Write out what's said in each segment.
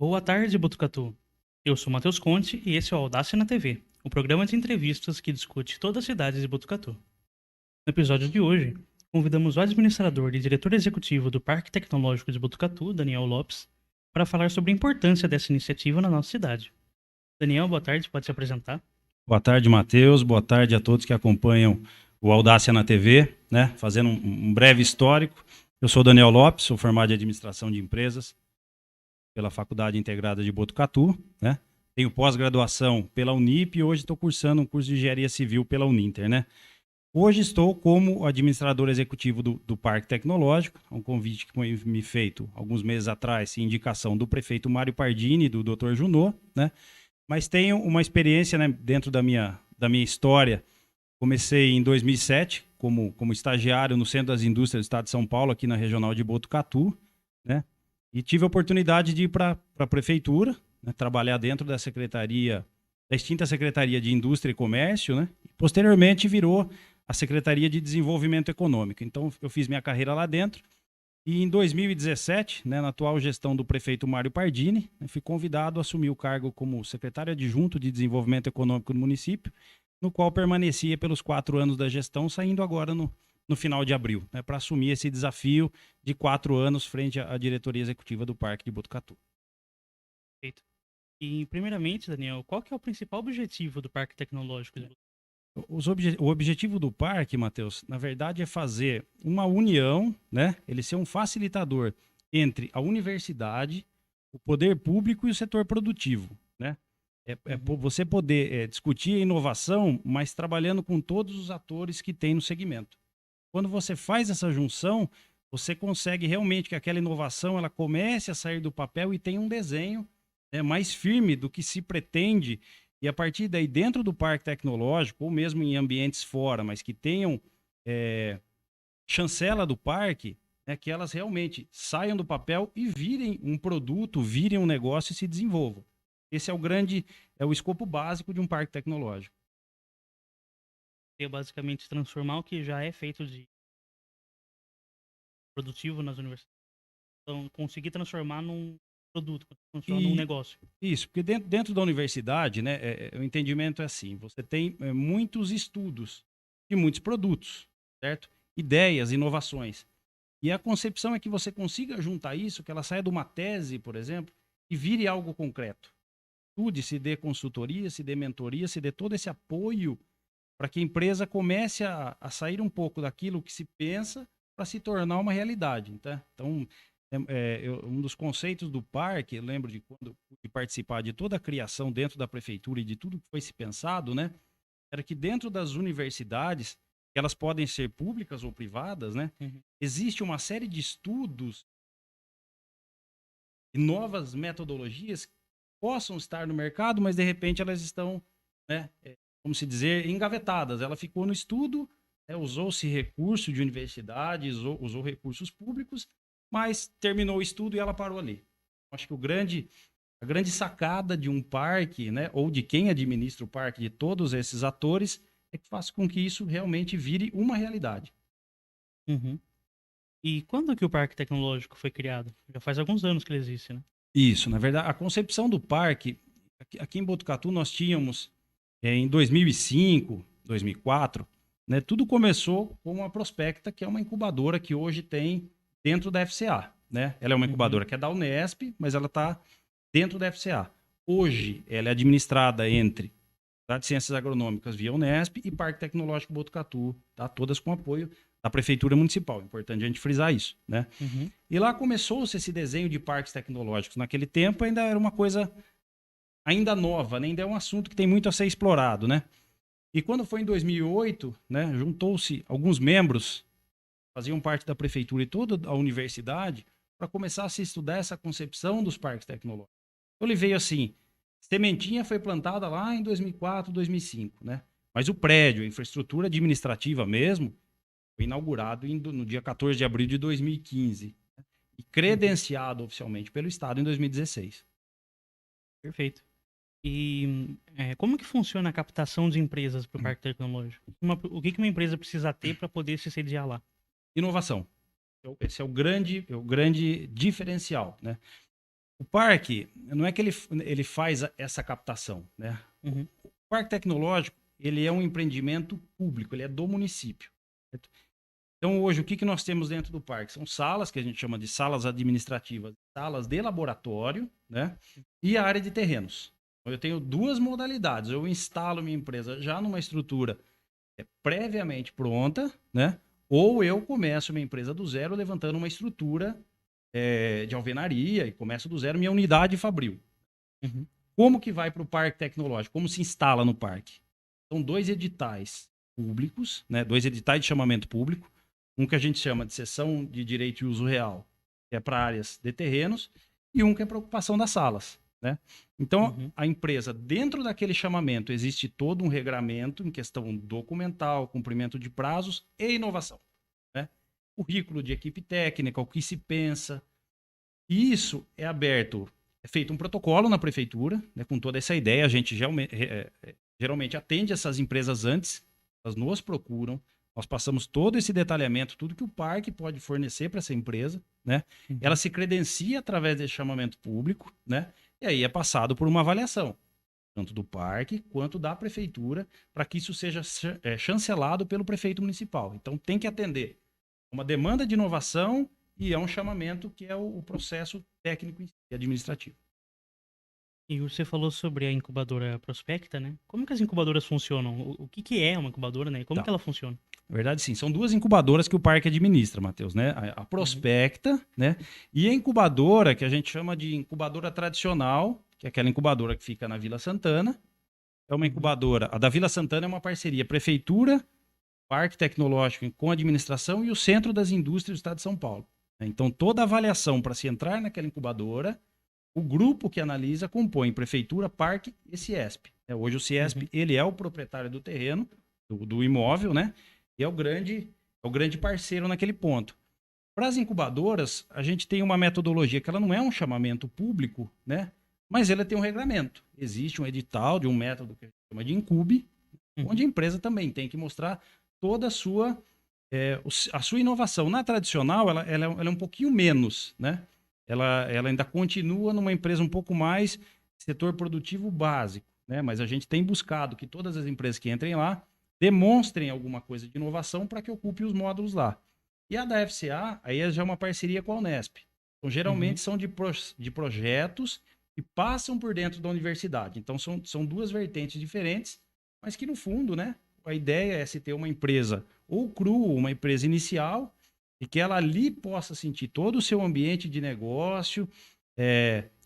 Boa tarde, Botucatu. Eu sou Matheus Conte e esse é o Audácia na TV, o programa de entrevistas que discute todas as cidades de Botucatu. No episódio de hoje, convidamos o administrador e diretor executivo do Parque Tecnológico de Botucatu, Daniel Lopes, para falar sobre a importância dessa iniciativa na nossa cidade. Daniel, boa tarde, pode se apresentar? Boa tarde, Matheus. Boa tarde a todos que acompanham o Audácia na TV, né? Fazendo um breve histórico. Eu sou Daniel Lopes, sou formado em administração de empresas pela Faculdade Integrada de Botucatu, né? Tenho pós-graduação pela Unip e hoje estou cursando um curso de engenharia civil pela Uninter, né? Hoje estou como administrador executivo do Parque Tecnológico, um convite que foi me feito alguns meses atrás, em indicação do prefeito Mário Pardini e do Dr. Junot, né? Mas tenho uma experiência, né, dentro da minha história. Comecei em 2007 como estagiário no Centro das Indústrias do Estado de São Paulo, aqui na Regional de Botucatu, né? E tive a oportunidade de ir para a prefeitura, né, trabalhar dentro da secretaria, da extinta Secretaria de Indústria e Comércio, né? E posteriormente virou a Secretaria de Desenvolvimento Econômico. Então eu fiz minha carreira lá dentro. E em 2017, né, na atual gestão do prefeito Mário Pardini, né, fui convidado a assumir o cargo como secretário adjunto de Desenvolvimento Econômico do município, no qual permanecia pelos 4 anos da gestão, saindo agora no final de abril, né, para assumir esse desafio de 4 anos frente à diretoria executiva do Parque de Botucatu. Perfeito. E, primeiramente, Daniel, qual que é o principal objetivo do Parque Tecnológico de Botucatu? O objetivo do parque, Matheus, na verdade é fazer uma união, né? Ele ser um facilitador entre a universidade, o poder público e o setor produtivo, né? Você poder discutir a inovação, mas trabalhando com todos os atores que tem no segmento. Quando você faz essa junção, você consegue realmente que aquela inovação ela comece a sair do papel e tenha um desenho, né, mais firme do que se pretende. E a partir daí, dentro do parque tecnológico, ou mesmo em ambientes fora, mas que tenham chancela do parque, né, que elas realmente saiam do papel e virem um produto, virem um negócio e se desenvolvam. Esse é o escopo básico de um parque tecnológico. É basicamente transformar o que já é feito de produtivo nas universidades. Então, conseguir transformar num produto, transformar num E negócio. isso, porque dentro da universidade, né, o entendimento é assim: você tem muitos estudos e muitos produtos, certo? Ideias, inovações. E a concepção é que você consiga juntar isso, que ela saia de uma tese, por exemplo, e vire algo concreto. Estude, se dê consultoria, se dê mentoria, se dê todo esse apoio para que a empresa comece a sair um pouco daquilo que se pensa para se tornar uma realidade. Tá? Então, um dos conceitos do parque, eu lembro de participar de toda a criação dentro da prefeitura e de tudo que foi se pensado, né? Era que dentro das universidades, que elas podem ser públicas ou privadas, né? Uhum. Existe uma série de estudos e novas metodologias que possam estar no mercado, mas de repente elas estão, né, como se dizer, engavetadas. Ela ficou no estudo, né, usou-se recurso de universidades, usou recursos públicos, mas terminou o estudo e ela parou ali. Acho que a grande sacada de um parque, né, ou de quem administra o parque, de todos esses atores, é que faz com que isso realmente vire uma realidade. Uhum. E quando que o Parque Tecnológico foi criado? Já faz alguns anos que ele existe, né? Isso, na verdade, a concepção do parque, aqui em Botucatu nós tínhamos, em 2005, 2004, né, tudo começou com uma Prospecta, que é uma incubadora que hoje tem dentro da FCA. Né? Ela é uma Uhum. incubadora que é da Unesp, mas ela está dentro da FCA. Hoje, ela é administrada entre Faculdade de Ciências Agronômicas via Unesp e Parque Tecnológico Botucatu, tá? Todas com apoio da Prefeitura Municipal. Importante a gente frisar isso, né? Uhum. E lá começou-se esse desenho de parques tecnológicos. Naquele tempo ainda era uma coisa ainda nova, né? Ainda é um assunto que tem muito a ser explorado, né? E quando foi em 2008, né, juntou-se alguns membros, faziam parte da prefeitura e toda a universidade, para começar a se estudar essa concepção dos parques tecnológicos. Então ele veio assim, sementinha foi plantada lá em 2004, 2005, né? Mas o prédio, a infraestrutura administrativa mesmo, foi inaugurado no dia 14 de abril de 2015 e Uhum. credenciado oficialmente pelo Estado em 2016. Perfeito. E como que funciona a captação de empresas para o Parque Tecnológico? O que que uma empresa precisa ter para poder se sediar lá? Inovação. Esse é o grande diferencial, né? O parque, não é que ele faz essa captação, né? Uhum. O parque tecnológico, ele é um empreendimento público, ele é do município. Certo? Então, hoje, o que nós temos dentro do parque? São salas, que a gente chama de salas administrativas, salas de laboratório, né? E a área de terrenos. Então, eu tenho duas modalidades. Eu instalo minha empresa já numa estrutura previamente pronta, né? Ou eu começo minha empresa do zero, levantando uma estrutura de alvenaria e começo do zero minha unidade fabril. Uhum. Como que vai para o parque tecnológico? Como se instala no parque? São 2 editais públicos, né? 2 editais de chamamento público. Um que a gente chama de cessão de direito e uso real, que é para áreas de terrenos, e um que é para ocupação das salas, né? Então, a empresa, dentro daquele chamamento, existe todo um regramento em questão documental, cumprimento de prazos e inovação, né? Currículo de equipe técnica, o que se pensa. E isso é aberto, é feito um protocolo na prefeitura, né, com toda essa ideia. A gente geralmente atende essas empresas antes, elas nos procuram, nós passamos todo esse detalhamento, tudo que o parque pode fornecer para essa empresa, né? Ela se credencia através desse chamamento público, né? E aí é passado por uma avaliação, tanto do parque quanto da prefeitura, para que isso seja chancelado pelo prefeito municipal. Então tem que atender uma demanda de inovação e é um chamamento que é o processo técnico e administrativo. E você falou sobre a incubadora Prospecta, né? Como que as incubadoras funcionam? O que é uma incubadora, né? E como Tá. que ela funciona? Na verdade, sim, são 2 incubadoras que o parque administra, Matheus, né? A Prospecta, né? E a incubadora, que a gente chama de incubadora tradicional, que é aquela incubadora que fica na Vila Santana. É uma incubadora. A da Vila Santana é uma parceria prefeitura, parque tecnológico com administração e o Centro das Indústrias do Estado de São Paulo. Então, toda avaliação para se entrar naquela incubadora, o grupo que analisa compõe prefeitura, parque e Ciesp. Hoje o Ciesp ele é o proprietário do terreno, do imóvel, né? E é o grande parceiro naquele ponto. Para as incubadoras, a gente tem uma metodologia que ela não é um chamamento público, né? Mas ela tem um regramento. Existe um edital de um método que a gente chama de Incube, onde a empresa também tem que mostrar toda a sua inovação. Na tradicional, ela é um pouquinho menos, né? Ela ainda continua numa empresa um pouco mais setor produtivo básico, né? Mas a gente tem buscado que todas as empresas que entrem lá demonstrem alguma coisa de inovação para que ocupe os módulos lá. E a da FCA, aí já é uma parceria com a Unesp. Então, geralmente são de projetos que passam por dentro da universidade. Então, são 2 vertentes diferentes, mas que no fundo, né? A ideia é se ter uma empresa ou crua, uma empresa inicial, e que ela ali possa sentir todo o seu ambiente de negócio,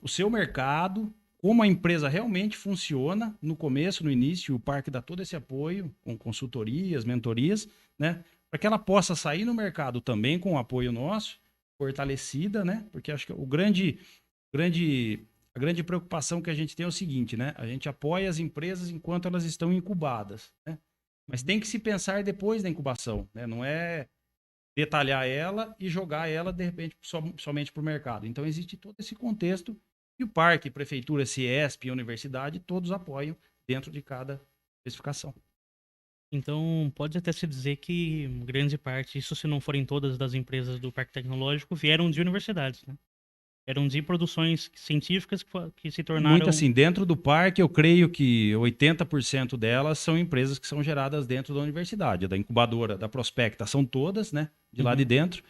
o seu mercado, como a empresa realmente funciona no começo, no início, o parque dá todo esse apoio com consultorias, mentorias, né? Para que ela possa sair no mercado também com o apoio nosso, fortalecida, né? Porque acho que a grande preocupação que a gente tem é o seguinte, né? A gente apoia as empresas enquanto elas estão incubadas, né? Mas tem que se pensar depois da incubação, né? Não é detalhar ela e jogar ela, de repente, somente para o mercado. Então, existe todo esse contexto e o parque, prefeitura, Ciesp e universidade, todos apoiam dentro de cada especificação. Então, pode até se dizer que grande parte, isso se não forem todas das empresas do Parque Tecnológico, vieram de universidades, né? Eram de produções científicas que se tornaram... Muito assim, dentro do parque, eu creio que 80% delas são empresas que são geradas dentro da universidade. Da incubadora, da Prospecta, são todas, né? De lá de dentro.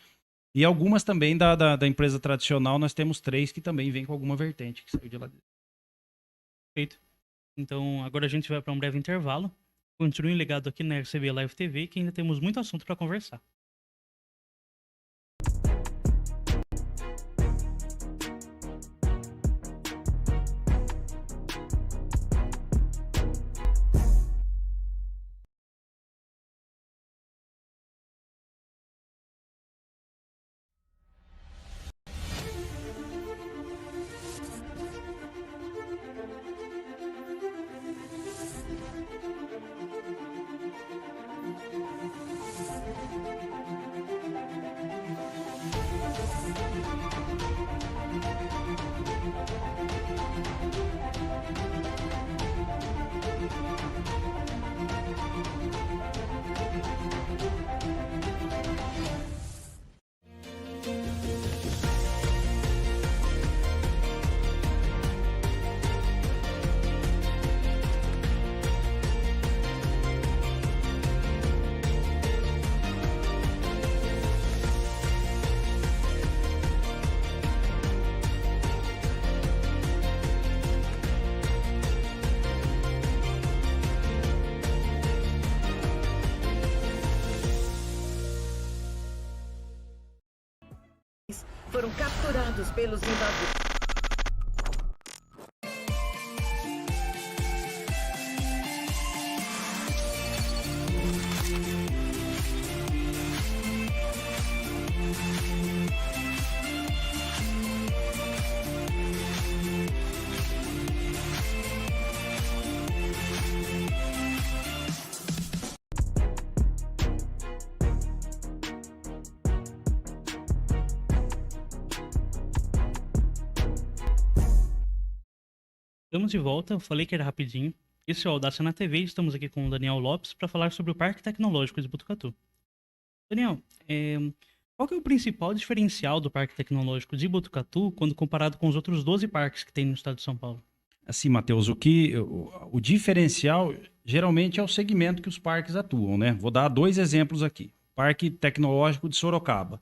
E algumas também da empresa tradicional, nós temos 3 que também vêm com alguma vertente que saiu de lá dentro. Perfeito. Então, agora a gente vai para um breve intervalo. Continue ligado aqui na RCB Live TV, que ainda temos muito assunto para conversar. foram capturados pelos invasores. Estamos de volta, eu falei que era rapidinho. Esse é o Audácia na TV e estamos aqui com o Daniel Lopes para falar sobre o Parque Tecnológico de Botucatu. Daniel, qual que é o principal diferencial do Parque Tecnológico de Botucatu quando comparado com os outros 12 parques que tem no estado de São Paulo? Assim, Matheus, o diferencial geralmente é o segmento que os parques atuam, né? Vou dar 2 exemplos aqui. Parque Tecnológico de Sorocaba.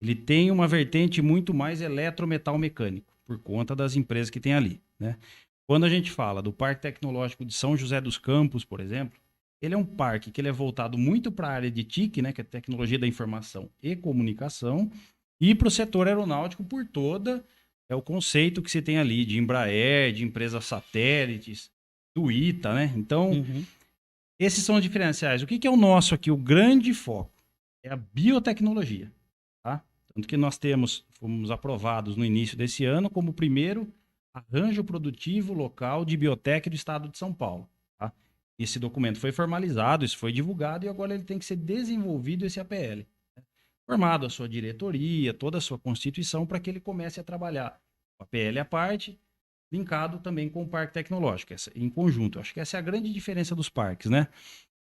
Ele tem uma vertente muito mais eletrometal mecânico, por conta das empresas que tem ali, né? Quando a gente fala do Parque Tecnológico de São José dos Campos, por exemplo, ele é um parque que ele é voltado muito para a área de TIC, né, que é Tecnologia da Informação e Comunicação, e para o setor aeronáutico por toda o conceito que se tem ali de Embraer, de empresas satélites, do ITA, né? Então, esses são os diferenciais. O que é o nosso aqui? O grande foco é a biotecnologia, tá? Tanto que nós fomos aprovados no início desse ano como o primeiro arranjo produtivo local de biotec do estado de São Paulo. Tá? Esse documento foi formalizado, isso foi divulgado e agora ele tem que ser desenvolvido, esse APL. Né? Formado a sua diretoria, toda a sua constituição, para que ele comece a trabalhar o APL à parte, linkado também com o parque tecnológico, em conjunto. Acho que essa é a grande diferença dos parques, né?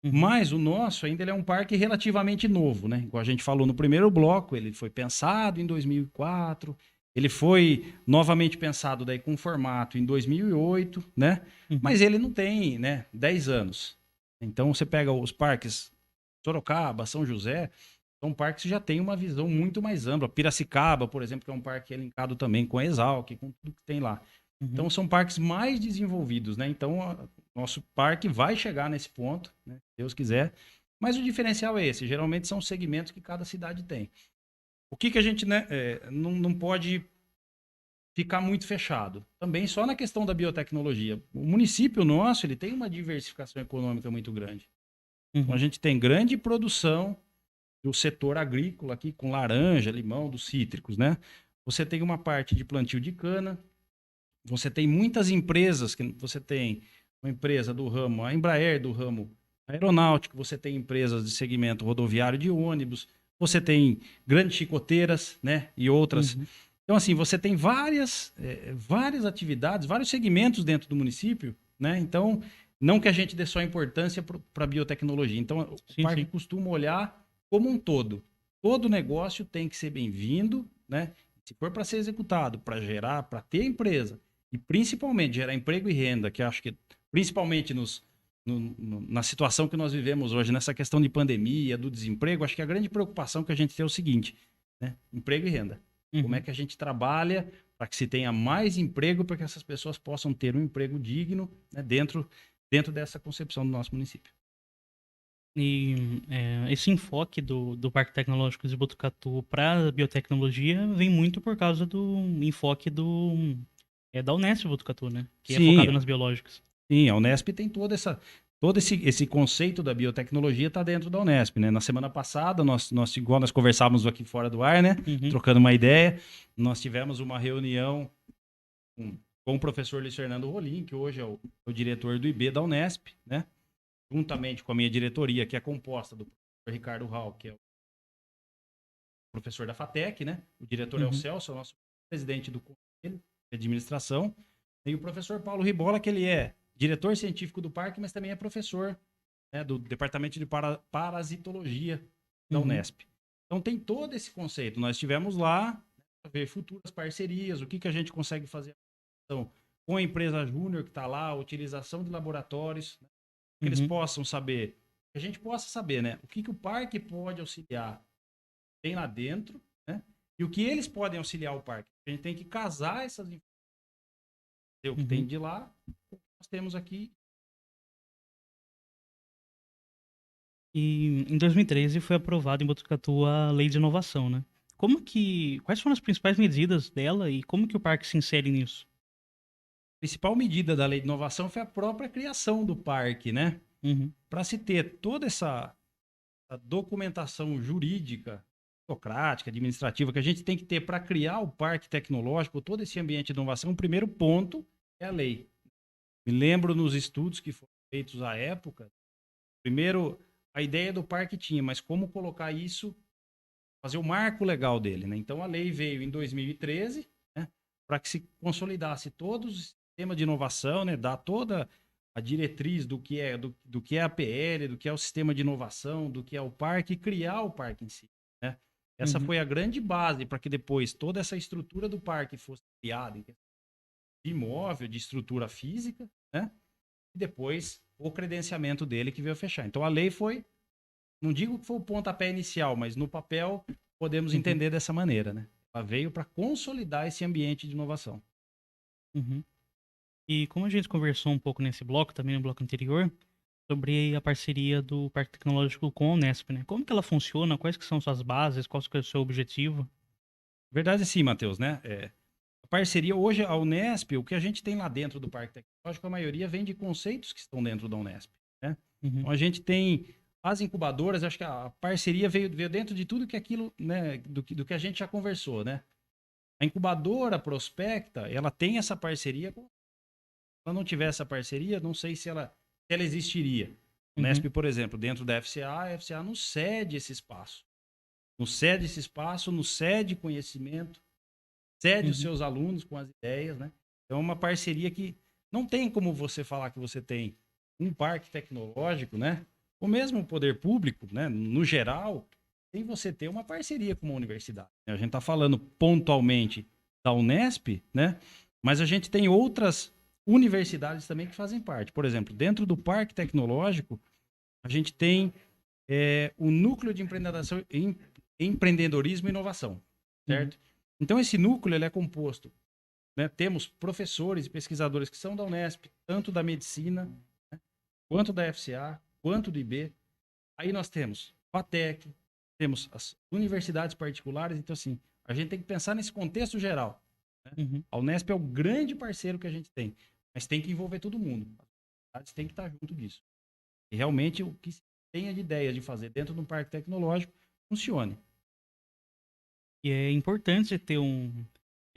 Mas o nosso ainda ele é um parque relativamente novo, né? Igual a gente falou no primeiro bloco, ele foi pensado em 2004, ele foi novamente pensado daí com formato em 2008, né? Mas ele não tem, né, 10 anos. Então você pega os parques Sorocaba, São José, são parques que já têm uma visão muito mais ampla. Piracicaba, por exemplo, que é um parque que é linkado também com a Exalc, com tudo que tem lá. Então são parques mais desenvolvidos, né? Então nosso parque vai chegar nesse ponto, né? Se Deus quiser. Mas o diferencial é esse. Geralmente são segmentos que cada cidade tem. O que a gente, né, não pode ficar muito fechado? Também só na questão da biotecnologia. O município nosso ele tem uma diversificação econômica muito grande. Então a gente tem grande produção do setor agrícola aqui, com laranja, limão, dos cítricos, né? Você tem uma parte de plantio de cana, você tem muitas empresas, que você tem uma empresa do ramo, a Embraer do ramo aeronáutico, você tem empresas de segmento rodoviário de ônibus, você tem grandes chicoteiras, né, e outras. Então, assim, você tem várias atividades, vários segmentos dentro do município, né? Então, não que a gente dê só importância para a biotecnologia. Então, o parque costuma olhar como um todo. Todo negócio tem que ser bem-vindo, né? Se for para ser executado, para gerar, para ter empresa, e principalmente gerar emprego e renda, que acho que principalmente na situação que nós vivemos hoje, nessa questão de pandemia, do desemprego, acho que a grande preocupação que a gente tem é o seguinte, né? Emprego e renda. Como é que a gente trabalha para que se tenha mais emprego, para que essas pessoas possam ter um emprego digno, né, dentro dessa concepção do nosso município. E esse enfoque do Parque Tecnológico de Botucatu para a biotecnologia vem muito por causa do enfoque da Unesp Botucatu, né? Que é focado nas biológicas. Sim, a Unesp tem todo esse conceito da biotecnologia está dentro da Unesp, né? Na semana passada, igual nós conversávamos aqui fora do ar, né? Trocando uma ideia, nós tivemos uma reunião com o professor Luiz Fernando Rolim, que hoje é o diretor do IB da Unesp, né? Juntamente com a minha diretoria, que é composta do professor Ricardo Hall, que é o professor da FATEC, né? O diretor é o Celso, o nosso presidente do Conselho de Administração, e o professor Paulo Ribola, que ele é diretor científico do parque, mas também é professor, né, do Departamento de Parasitologia da Unesp. Então tem todo esse conceito. Nós estivemos lá para ver futuras parcerias, o que a gente consegue fazer com a empresa Júnior que está lá, a utilização de laboratórios, né, que eles possam saber, que a gente possa saber, né, o que o parque pode auxiliar tem lá dentro, né, e o que eles podem auxiliar o parque. A gente tem que casar essas informações, o que tem de lá, o que nós temos aqui. E em 2013 foi aprovado em Botucatu a Lei de Inovação, né? Quais foram as principais medidas dela e como que o parque se insere nisso? A principal medida da lei de inovação foi a própria criação do parque, né? Uhum, Para se ter toda essa documentação jurídica, burocrática, administrativa que a gente tem que ter para criar o parque tecnológico, todo esse ambiente de inovação, o primeiro ponto é a lei. Me lembro nos estudos que foram feitos à época, primeiro a ideia do parque tinha, mas como colocar isso, fazer o marco legal dele, né? Então a lei veio em 2013, né, para que se consolidasse todos os sistemas de inovação, né, dar toda a diretriz do que é a PL, do que é o sistema de inovação, do que é o parque, e criar o parque em si, né? Essa uhum, foi a grande base para que depois toda essa estrutura do parque fosse criada, de imóvel, de estrutura física, né? E depois o credenciamento dele que veio a fechar. Então a lei foi, não digo que foi o pontapé inicial, mas no papel podemos uhum, entender dessa maneira, né? Ela veio para consolidar esse ambiente de inovação. uhum. E como a gente conversou um pouco nesse bloco, também no bloco anterior, sobre a parceria do Parque Tecnológico com a Unesp, né? Como que ela funciona? Quais que são suas bases? Qual que é o seu objetivo? Verdade sim, Matheus, né? A parceria hoje, a Unesp, o que a gente tem lá dentro do Parque Tecnológico, a maioria vem de conceitos que estão dentro da Unesp, né? Uhum, Então a gente tem as incubadoras, acho que a parceria veio dentro de tudo que aquilo, né, do que a gente já conversou, né? A incubadora prospecta, ela tem essa parceria. Se ela não tiver essa parceria, não sei se ela existiria. A uhum, Unesp, por exemplo, dentro da FCA, a FCA nos cede esse espaço. Nos cede esse espaço, nos cede conhecimento, cede os uhum, seus alunos com as ideias, né? Então é uma parceria que não tem como você falar que você tem um parque tecnológico, né? Ou mesmo o poder público, né? No geral, sem você ter uma parceria com uma universidade. A gente está falando pontualmente da Unesp, né? Mas a gente tem outras universidades também que fazem parte. Por exemplo, dentro do parque tecnológico, a gente tem o núcleo de empreendedorismo e inovação, uhum, certo? Então esse núcleo ele é composto, né? Temos professores e pesquisadores que são da Unesp, tanto da medicina, né, quanto da FCA, quanto do IB. Aí nós temos FATEC, temos as universidades particulares. Então assim, a gente tem que pensar nesse contexto geral, né? uhum. A Unesp é o grande parceiro que a gente tem, mas tem que envolver todo mundo. As universidades têm que estar junto disso. E realmente o que se tenha de ideia de fazer dentro de um parque tecnológico funcione. E é importante ter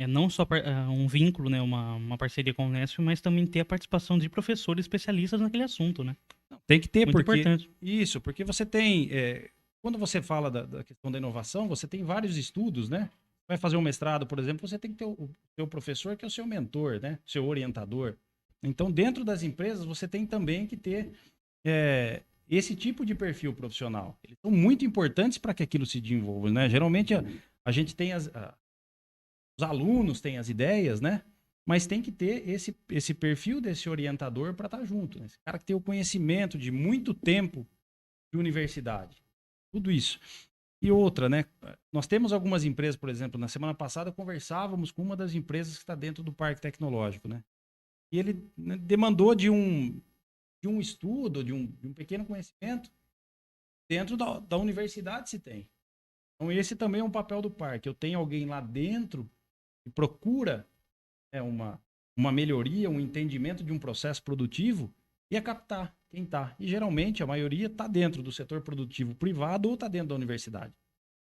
não só um vínculo, né, uma parceria com a Unesp, mas também ter a participação de professores especialistas naquele assunto, né? Tem que ter, Muito porque importante. isso, porque você tem. Quando você fala da questão da inovação, você tem vários estudos, né? Vai fazer um mestrado, por exemplo, você tem que ter o seu professor, que é o seu mentor, né? Seu orientador. Então, dentro das empresas, você tem também que ter esse tipo de perfil profissional. Eles são muito importantes para que aquilo se desenvolva, né? Geralmente a gente tem os alunos têm as ideias, né? Mas tem que ter esse perfil desse orientador para estar junto, né? Esse cara que tem o conhecimento de muito tempo de universidade. Tudo isso. E outra, né? Nós temos algumas empresas, por exemplo, na semana passada conversávamos com uma das empresas que está dentro do Parque Tecnológico, né? E ele, né, demandou de um estudo, de um pequeno conhecimento dentro da universidade se tem. Então esse também é um papel do parque. Eu tenho alguém lá dentro que procura uma melhoria, um entendimento de um processo produtivo e é captar quem está. E geralmente a maioria está dentro do setor produtivo privado ou está dentro da universidade.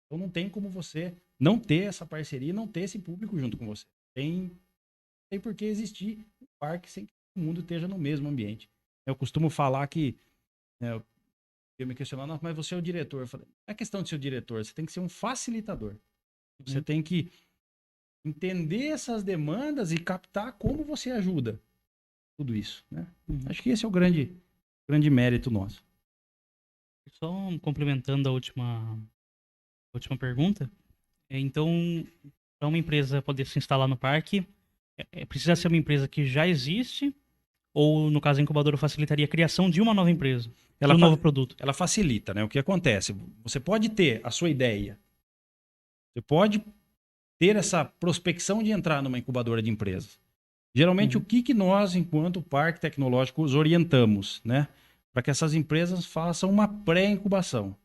Então não tem como você não ter essa parceria e não ter esse público junto com você. Tem por que existir um parque sem que todo mundo esteja no mesmo ambiente. Eu costumo falar que eu me questionando, mas você é o diretor. Eu falei, não é questão de ser o diretor, você tem que ser um facilitador. Você Uhum, tem que entender essas demandas e captar como você ajuda tudo isso, né? uhum. Acho que esse é o grande mérito nosso. Só complementando a última pergunta, então, para uma empresa poder se instalar no parque, precisa ser uma empresa que já existe, ou, no caso, a incubadora facilitaria a criação de uma nova empresa, de Ela, um novo produto. ela facilita, né? O que acontece? Você pode ter a sua ideia, você pode ter essa prospecção de entrar numa incubadora de empresas. Geralmente, o Uhum, que nós, enquanto parque tecnológico, os orientamos, né? Para que essas empresas façam uma pré-incubação.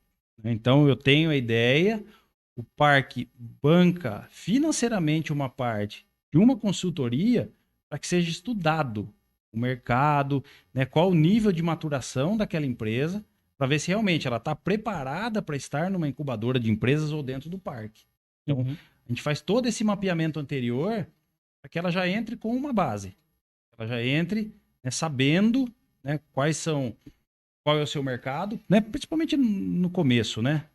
Então, eu tenho a ideia, o parque banca financeiramente uma parte de uma consultoria para que seja estudado o mercado, né, qual o nível de maturação daquela empresa, para ver se realmente ela está preparada para estar numa incubadora de empresas ou dentro do parque. Então, Uhum. a gente faz todo esse mapeamento anterior para que ela já entre com uma base. Ela já entre, né, sabendo, né, qual é o seu mercado, né, principalmente no começo, né?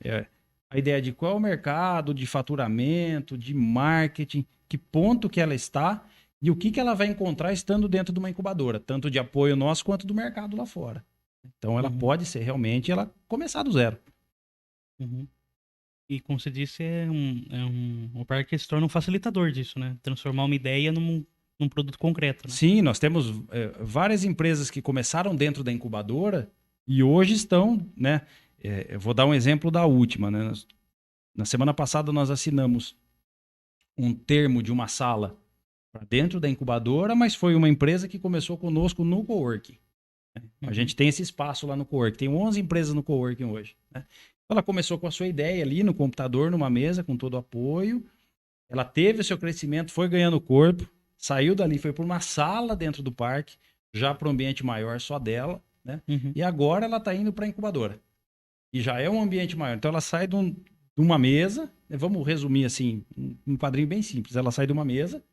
A ideia de qual é o mercado, de faturamento, de marketing, que ponto que ela está e o que ela vai encontrar estando dentro de uma incubadora, tanto de apoio nosso quanto do mercado lá fora. Então, ela Uhum. pode ser realmente ela começar do zero. Uhum. E como você disse, o parque se torna um facilitador disso, né? Transformar uma ideia num produto concreto, né? Sim, nós temos várias empresas que começaram dentro da incubadora e hoje estão, né? Eu vou dar um exemplo da última, né? Na semana passada nós assinamos um termo de uma sala para dentro da incubadora, mas foi uma empresa que começou conosco no coworking. A Uhum. gente tem esse espaço lá no coworking, tem 11 empresas no coworking hoje, né? Ela começou com a sua ideia ali no computador, numa mesa, com todo o apoio. Ela teve o seu crescimento, foi ganhando corpo, saiu dali, foi para uma sala dentro do parque, já para um ambiente maior só dela, né? Uhum. E agora ela está indo para a incubadora. E já é um ambiente maior. Então ela sai de uma mesa, né? Vamos resumir assim, um quadrinho bem simples. Ela sai de uma mesa,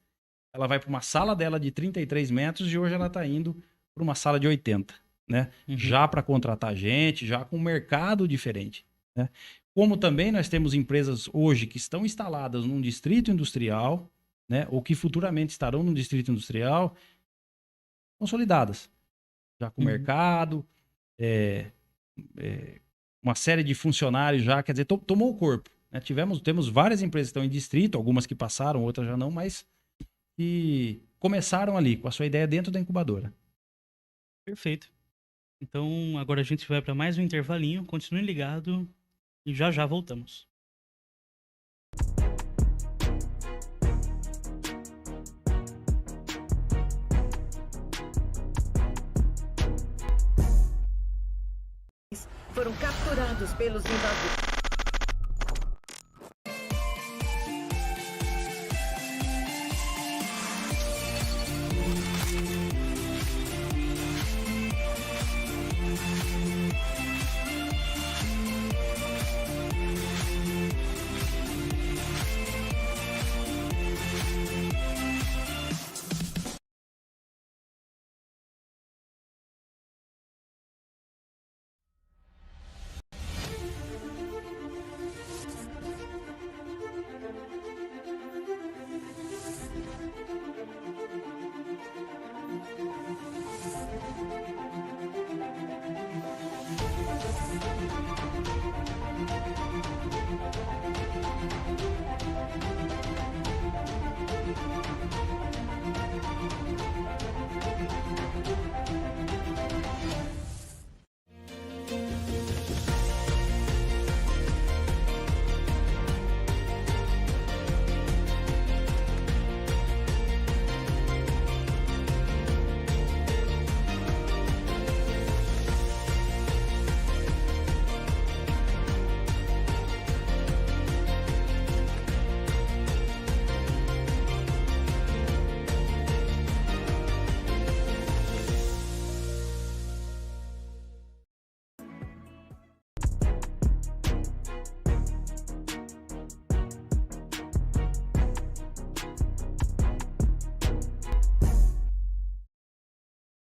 ela vai para uma sala dela de 33 metros e hoje ela está indo para uma sala de 80, né? Uhum. Já para contratar gente, já com um mercado diferente, né? Como também nós temos empresas hoje que estão instaladas num distrito industrial, né? Ou que futuramente estarão num distrito industrial, consolidadas, já com Uhum. mercado, uma série de funcionários já, quer dizer, tomou o corpo, né? Temos várias empresas que estão em distrito, algumas que passaram, outras já não, mas que começaram ali com a sua ideia dentro da incubadora. Perfeito. Então, agora a gente vai para mais um intervalinho. Continue ligado e já já voltamos. Foram capturados pelos invasores.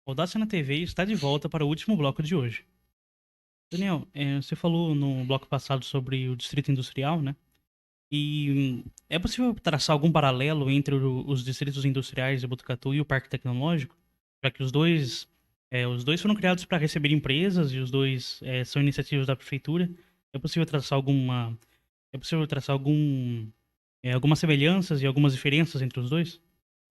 Audácia na TV está de volta para o último bloco de hoje. Daniel, você falou no bloco passado sobre o Distrito Industrial, né? E é possível traçar algum paralelo entre os distritos industriais de Botucatu e o Parque Tecnológico? Já que os dois foram criados para receber empresas e os dois são iniciativas da prefeitura. É possível traçar algumas semelhanças e algumas diferenças entre os dois?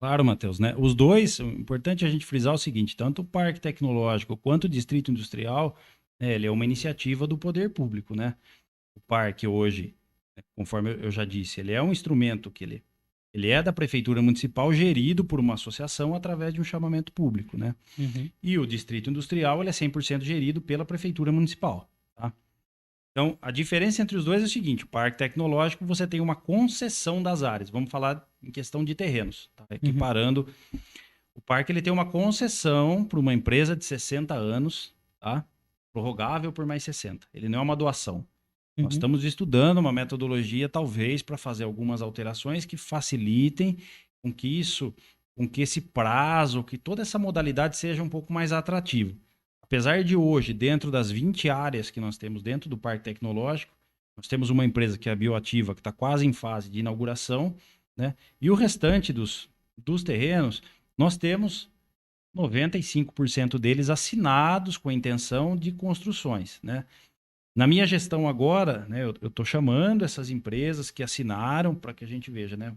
Claro, Matheus, né? Os dois, é importante a gente frisar o seguinte, tanto o Parque Tecnológico quanto o Distrito Industrial, né, ele é uma iniciativa do poder público, né? O parque hoje, né, conforme eu já disse, ele é um instrumento que ele é da Prefeitura Municipal, gerido por uma associação através de um chamamento público, né? Uhum. E o Distrito Industrial, ele é 100% gerido pela Prefeitura Municipal, tá? Então, a diferença entre os dois é o seguinte: o parque tecnológico, você tem uma concessão das áreas. Vamos falar em questão de terrenos, tá? Equiparando. O parque ele tem uma concessão para uma empresa de 60 anos, tá? Prorrogável por mais 60. Ele não é uma doação. Nós estamos estudando uma metodologia, talvez, para fazer algumas alterações que facilitem com que esse prazo, que toda essa modalidade seja um pouco mais atrativo. Apesar de hoje, dentro das 20 áreas que nós temos dentro do Parque Tecnológico, nós temos uma empresa que é a Bioativa, que está quase em fase de inauguração, né? E o restante dos terrenos, nós temos 95% deles assinados com a intenção de construções, né? Na minha gestão agora, né, eu estou chamando essas empresas que assinaram para que a gente veja, né,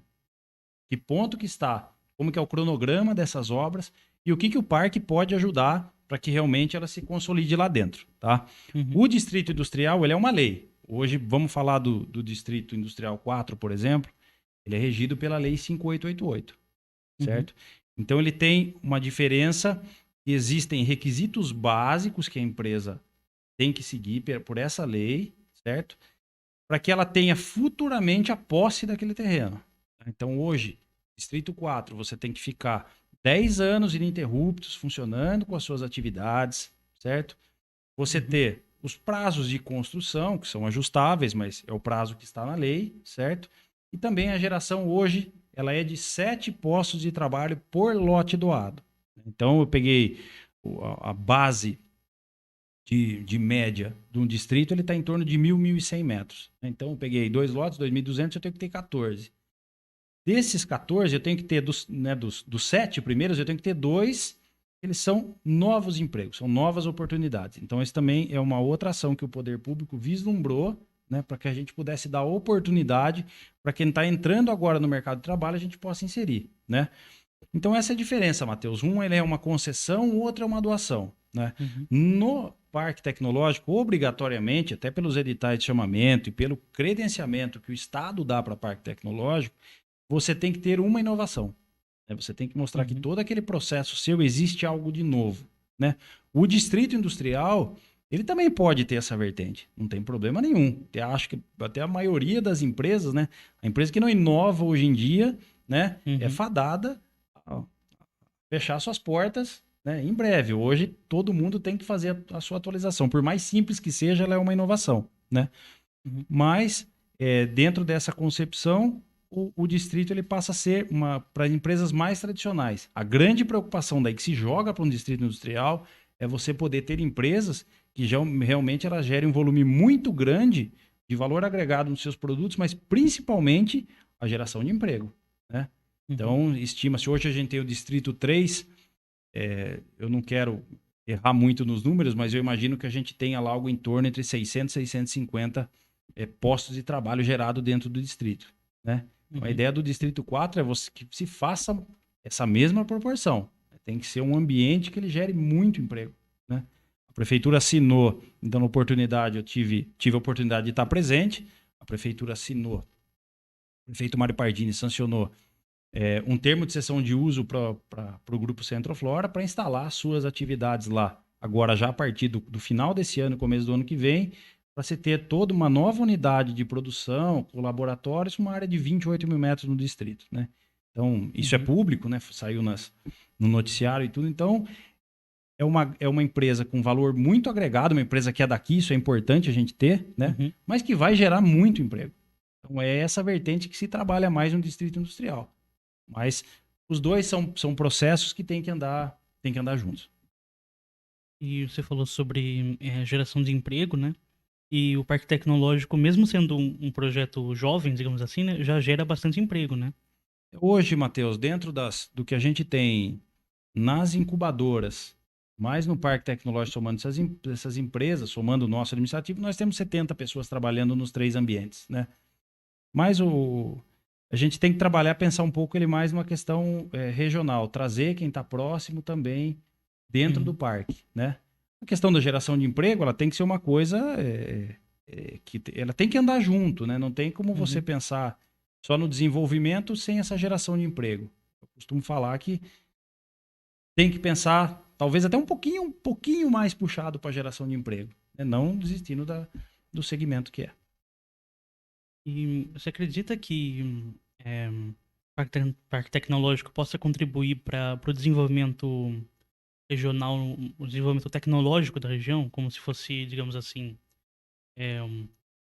que ponto que está, como que é o cronograma dessas obras e o que o parque pode ajudar para que realmente ela se consolide lá dentro, tá? O Distrito Industrial, ele é uma lei. Hoje, vamos falar do Distrito Industrial 4, por exemplo, ele é regido pela Lei 5888, certo? Então, ele tem uma diferença, existem requisitos básicos que a empresa tem que seguir por essa lei, certo? Para que ela tenha futuramente a posse daquele terreno. Então, hoje, Distrito 4, você tem que ficar 10 anos ininterruptos funcionando com as suas atividades, certo? Você ter os prazos de construção, que são ajustáveis, mas é o prazo que está na lei, certo? E também a geração hoje, ela é de 7 postos de trabalho por lote doado. Então, eu peguei a base de média de um distrito, ele está em torno de 1.100 metros. Então, eu peguei 2 lotes, 2.200, eu tenho que ter 14. Desses 14, eu tenho que ter, dos 7 primeiros, eu tenho que ter 2, eles são novos empregos, são novas oportunidades. Então, esse também é uma outra ação que o poder público vislumbrou, né, para que a gente pudesse dar oportunidade para quem está entrando agora no mercado de trabalho, a gente possa inserir, né? Então, essa é a diferença, Matheus. Um ele é uma concessão, o outro é uma doação, né? No Parque Tecnológico, obrigatoriamente, até pelos editais de chamamento e pelo credenciamento que o Estado dá para Parque Tecnológico, você tem que ter uma inovação, né? Você tem que mostrar que todo aquele processo seu existe algo de novo, né? O Distrito Industrial, ele também pode ter essa vertente, não tem problema nenhum. Eu acho que até a maioria das empresas, né? A empresa que não inova hoje em dia, né? É fadada a fechar suas portas, né, em breve. Hoje, todo mundo tem que fazer a sua atualização. Por mais simples que seja, ela é uma inovação, né? Mas, dentro dessa concepção, o distrito ele passa a ser para empresas mais tradicionais. A grande preocupação daí que se joga para um distrito industrial é você poder ter empresas que realmente elas gerem um volume muito grande de valor agregado nos seus produtos, mas principalmente a geração de emprego, né? Então, estima-se, hoje a gente tem o Distrito 3, eu não quero errar muito nos números, mas eu imagino que a gente tenha lá algo em torno entre 600 e 650 postos de trabalho gerados dentro do distrito, né? A ideia do Distrito 4 é que se faça essa mesma proporção. Tem que ser um ambiente que ele gere muito emprego, né? A prefeitura assinou, então, a oportunidade, eu tive a oportunidade de estar presente, a prefeitura assinou, o prefeito Mário Pardini sancionou um termo de cessão de uso para o Grupo Centroflora para instalar suas atividades lá. Agora, já a partir do final desse ano, começo do ano que vem, para se ter toda uma nova unidade de produção, com laboratórios, uma área de 28 mil metros no distrito, né? Então, isso é público, né? Saiu no noticiário e tudo. Então, é uma empresa com valor muito agregado, uma empresa que é daqui, isso é importante a gente ter, né? Mas que vai gerar muito emprego. Então, é essa vertente que se trabalha mais no distrito industrial. Mas os dois são processos que tem que andar juntos. E você falou sobre geração de emprego, né? E o Parque Tecnológico, mesmo sendo um projeto jovem, digamos assim, né, já gera bastante emprego, né? Hoje, Matheus, dentro do que a gente tem nas incubadoras, mais no Parque Tecnológico, somando essas empresas, somando o nosso administrativo, nós temos 70 pessoas trabalhando nos 3 ambientes, né? Mas a gente tem que trabalhar, pensar um pouco ele mais numa questão regional, trazer quem está próximo também dentro do parque, né? A questão da geração de emprego, ela tem que ser uma coisa que ela tem que andar junto, né? Não tem como você pensar só no desenvolvimento sem essa geração de emprego. Eu costumo falar que tem que pensar, talvez até um pouquinho mais puxado para a geração de emprego, né? Não desistindo do segmento que é. E você acredita que o parque tecnológico possa contribuir para o desenvolvimento regional, o desenvolvimento tecnológico da região, como se fosse, digamos assim,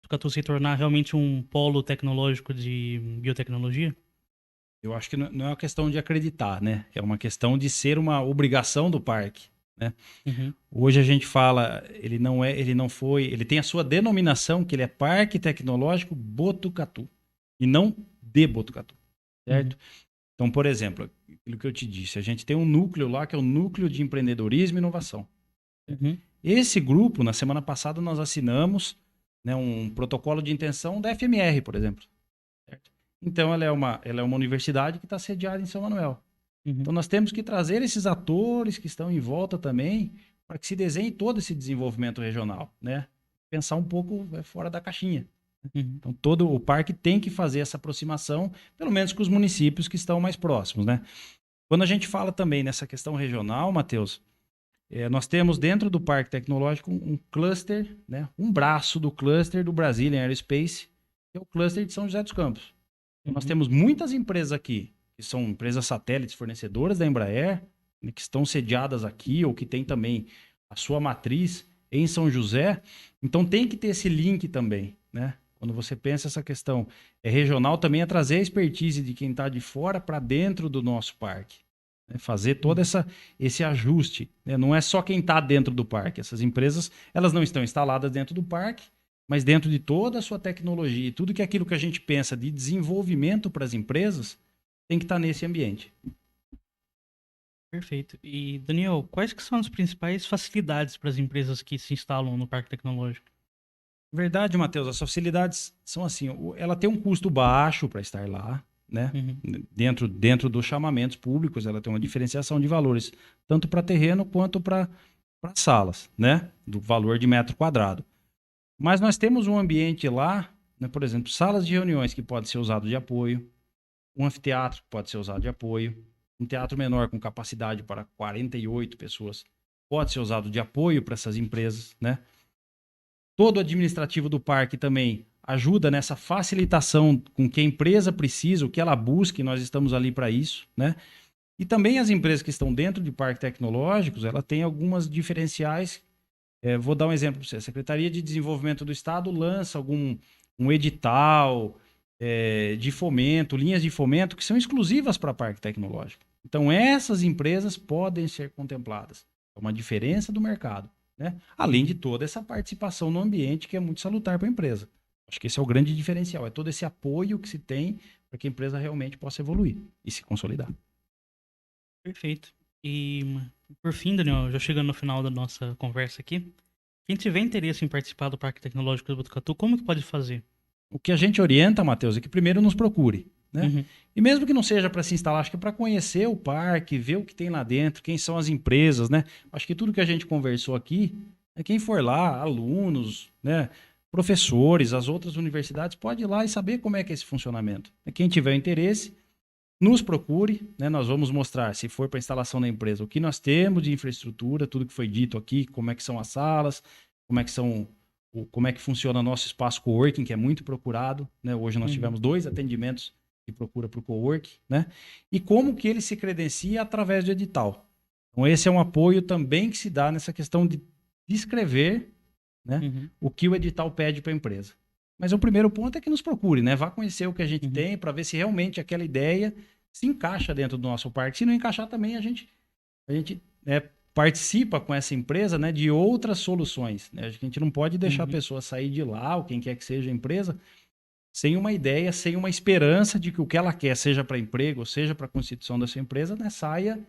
Botucatu se tornar realmente um polo tecnológico de biotecnologia? Eu acho que não é uma questão de acreditar, né? É uma questão de ser uma obrigação do parque, né? Uhum, Hoje a gente fala, ele tem a sua denominação, que ele é Parque Tecnológico Botucatu, e não de Botucatu, certo? Então, por exemplo, aquilo que eu te disse, a gente tem um núcleo lá, que é o Núcleo de Empreendedorismo e Inovação. uhum, Esse grupo, na semana passada, nós assinamos, né, um protocolo de intenção da FMR, por exemplo. Certo? Então, ela é uma universidade que está sediada em São Manuel. uhum. Então, nós temos que trazer esses atores que estão em volta também para que se desenhe todo esse desenvolvimento regional, né? Pensar um pouco fora da caixinha. Uhum. Então, todo o parque tem que fazer essa aproximação, pelo menos com os municípios que estão mais próximos, né? Quando a gente fala também nessa questão regional, Matheus, nós temos dentro do Parque Tecnológico um cluster, né? Um braço do cluster do Brazilian Aerospace, que é o cluster de São José dos Campos. Então, nós temos muitas empresas aqui, que são empresas satélites fornecedoras da Embraer, né, que estão sediadas aqui, ou que tem também a sua matriz em São José. Então, tem que ter esse link também, né? Quando você pensa essa questão regional, também é trazer a expertise de quem está de fora para dentro do nosso parque. Né? Fazer todo esse ajuste. Né? Não é só quem está dentro do parque. Essas empresas, elas não estão instaladas dentro do parque, mas dentro de toda a sua tecnologia e tudo que aquilo que a gente pensa de desenvolvimento para as empresas tem que estar nesse ambiente. Perfeito. E, Daniel, quais que são as principais facilidades para as empresas que se instalam no parque tecnológico? Verdade, Matheus, as facilidades são assim, ela tem um custo baixo para estar lá, né? Uhum, Dentro dos chamamentos públicos, ela tem uma diferenciação de valores, tanto para terreno quanto para salas, né? Do valor de metro quadrado. Mas nós temos um ambiente lá, né? Por exemplo, salas de reuniões que pode ser usado de apoio, um anfiteatro que pode ser usado de apoio, um teatro menor com capacidade para 48 pessoas pode ser usado de apoio para essas empresas, né? Todo o administrativo do parque também ajuda nessa facilitação com que a empresa precisa, o que ela busca, e nós estamos ali para isso, né? E também as empresas que estão dentro de parques tecnológicos, ela tem algumas diferenciais. Vou dar um exemplo para você. A Secretaria de Desenvolvimento do Estado lança um edital de fomento, linhas de fomento que são exclusivas para parque tecnológico. Então, essas empresas podem ser contempladas. É uma diferença do mercado. Né? Além de toda essa participação no ambiente que é muito salutar para a empresa. Acho que esse é o grande diferencial, é todo esse apoio que se tem para que a empresa realmente possa evoluir e se consolidar. perfeito. E, por fim, Daniel, já chegando no final da nossa conversa aqui, quem tiver interesse em participar do Parque Tecnológico do Botucatu, como que pode fazer? O que a gente orienta, Matheus, é que primeiro nos procure. Né? Uhum, E mesmo que não seja para se instalar, acho que é para conhecer o parque, ver o que tem lá dentro, quem são as empresas, né? Acho que tudo que a gente conversou aqui, quem for lá, alunos, né? Professores, as outras universidades, pode ir lá e saber como é que é esse funcionamento. Quem tiver interesse, nos procure, né? Nós vamos mostrar, se for para instalação da empresa, o que nós temos de infraestrutura, tudo que foi dito aqui, como é que são as salas, como é que funciona o nosso espaço coworking, que é muito procurado, né? Hoje nós tivemos 2 atendimentos que procura para o coworking, né? E como que ele se credencia através do edital. Então esse é um apoio também que se dá nessa questão de descrever, né, o que o edital pede para a empresa. Mas o primeiro ponto é que nos procure, né? Vá conhecer o que a gente tem para ver se realmente aquela ideia se encaixa dentro do nosso parque. Se não encaixar também, a gente participa com essa empresa, né, de outras soluções. Né? A gente não pode deixar a pessoa sair de lá, ou quem quer que seja a empresa, sem uma ideia, sem uma esperança de que o que ela quer, seja para emprego, ou seja para a constituição da sua empresa, né, saia,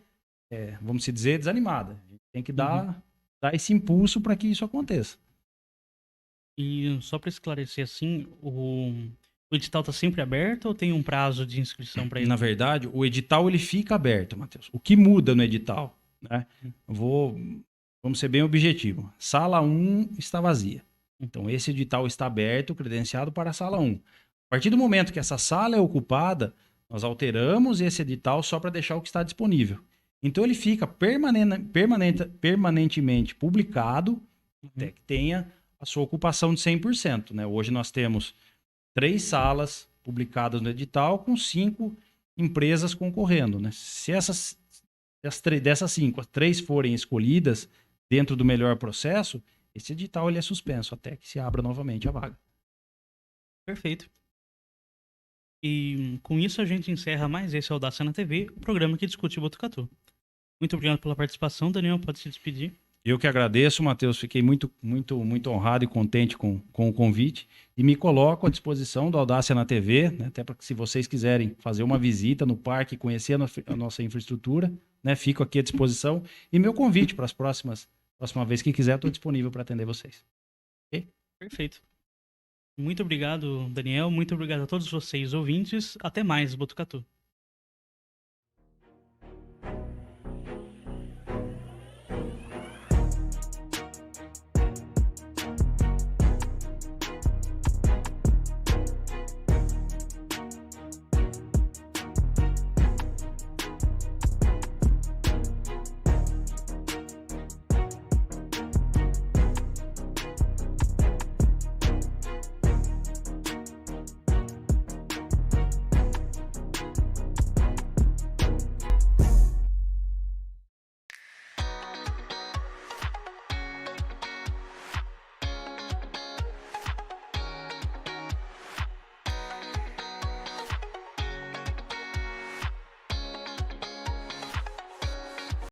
vamos dizer, desanimada. A gente tem que dar esse impulso para que isso aconteça. E só para esclarecer assim, o edital está sempre aberto ou tem um prazo de inscrição para ele? Na verdade, o edital ele fica aberto, Matheus. O que muda no edital? Né? Vamos ser bem objetivo. Sala 1 está vazia. Então, esse edital está aberto, credenciado para a sala 1. A partir do momento que essa sala é ocupada, nós alteramos esse edital só para deixar o que está disponível. Então, ele fica permanentemente publicado até que tenha a sua ocupação de 100%, né? Hoje nós temos 3 salas publicadas no edital com 5 empresas concorrendo, né? Se dessas 5, as 3 forem escolhidas dentro do melhor processo, esse edital ele é suspenso até que se abra novamente a vaga. Perfeito. E com isso a gente encerra mais esse Audácia na TV, o programa que discute Botucatu. Muito obrigado pela participação, Daniel, pode se despedir. Eu que agradeço, Matheus, fiquei muito honrado e contente com o convite e me coloco à disposição do Audácia na TV, né, até para que se vocês quiserem fazer uma visita no parque, conhecer a nossa infraestrutura, né, fico aqui à disposição e meu convite para as próxima vez que quiser, estou disponível para atender vocês. Okay? Perfeito. Muito obrigado, Daniel, muito obrigado a todos vocês ouvintes, até mais, Botucatu.